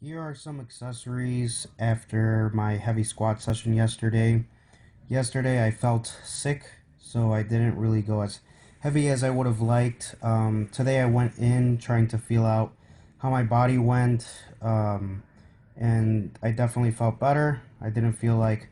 Here are some accessories after my heavy squat session yesterday. Yesterday I felt sick, so I didn't really go as heavy as I would have liked. Today I went in trying to feel out how my body went, and I definitely felt better. I didn't feel like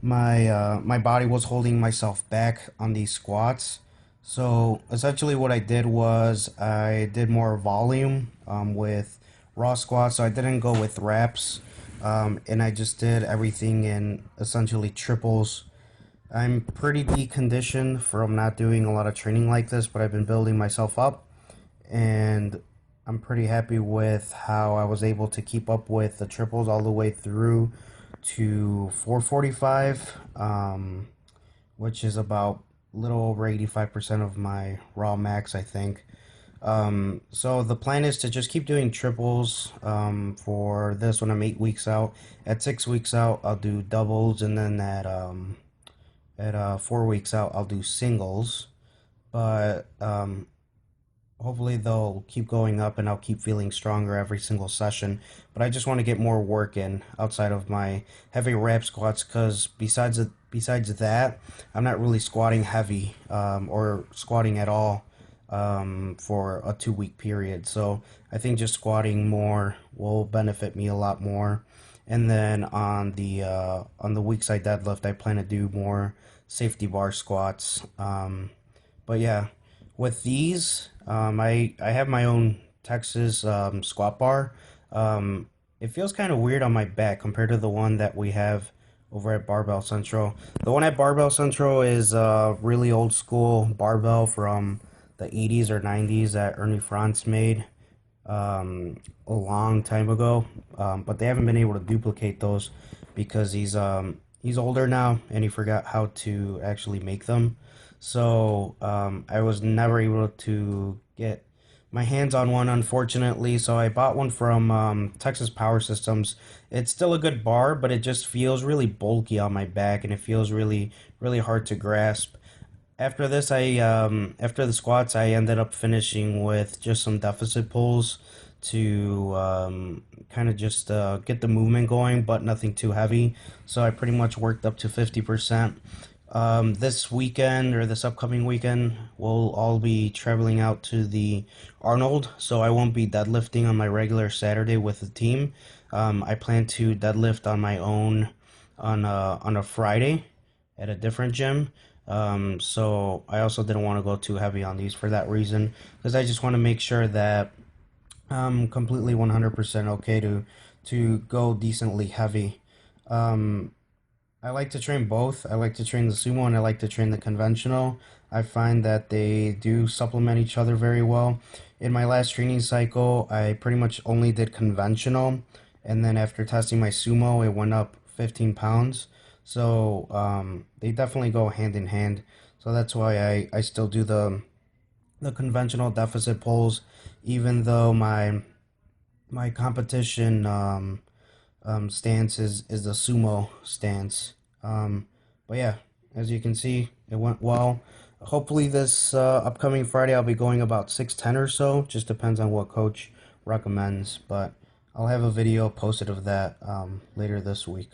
my body was holding myself back on these squats. So essentially, what I did was I did more volume with raw squats. So I didn't go with reps, and I just did everything in essentially triples. I'm pretty deconditioned from not doing a lot of training like this, but I've been building myself up, and I'm pretty happy with how I was able to keep up with the triples all the way through to 445, which is about a little over 85% of my raw max, I think. So the plan is to just keep doing triples for this when I'm 8 weeks out. At 6 weeks out, I'll do doubles, and then at 4 weeks out, I'll do singles. But hopefully they'll keep going up and I'll keep feeling stronger every single session. But I just want to get more work in outside of my heavy rep squats, because besides that, I'm not really squatting heavy or squatting at all for a 2 week period. So I think just squatting more will benefit me a lot more. And then on the weeks I deadlift, I plan to do more safety bar squats. But yeah, with these, I have my own Texas squat bar. It feels kind of weird on my back compared to the one that we have over at Barbell Central. The one at Barbell Central is a really old school barbell from the 80s or 90s that Ernie Franz made a long time ago. But they haven't been able to duplicate those because he's older now and he forgot how to actually make them. So I was never able to get my hands on one, unfortunately. So I bought one from Texas Power Systems. It's still a good bar, but it just feels really bulky on my back, and it feels really hard to grasp. After this, after the squats, I ended up finishing with just some deficit pulls to kind of just get the movement going, but nothing too heavy. So I pretty much worked up to 50%. This weekend or this upcoming weekend, we'll all be traveling out to the Arnold, so I won't be deadlifting on my regular Saturday with the team. I plan to deadlift on my own on a Friday at a different gym. So I also didn't want to go too heavy on these for that reason, because I just want to make sure that I'm completely 100% okay to go decently heavy. Um, I like to train both. I like to train the sumo and I like to train the conventional. I find that they do supplement each other very well. In my last training cycle, I pretty much only did conventional, and then after testing my sumo, it went up 15 pounds. So they definitely go hand in hand. So that's why I still do the conventional deficit pulls, even though my competition stance is the sumo stance. But yeah, as you can see, it went well. Hopefully, this upcoming Friday, I'll be going about 610 or so. Just depends on what coach recommends. But I'll have a video posted of that later this week.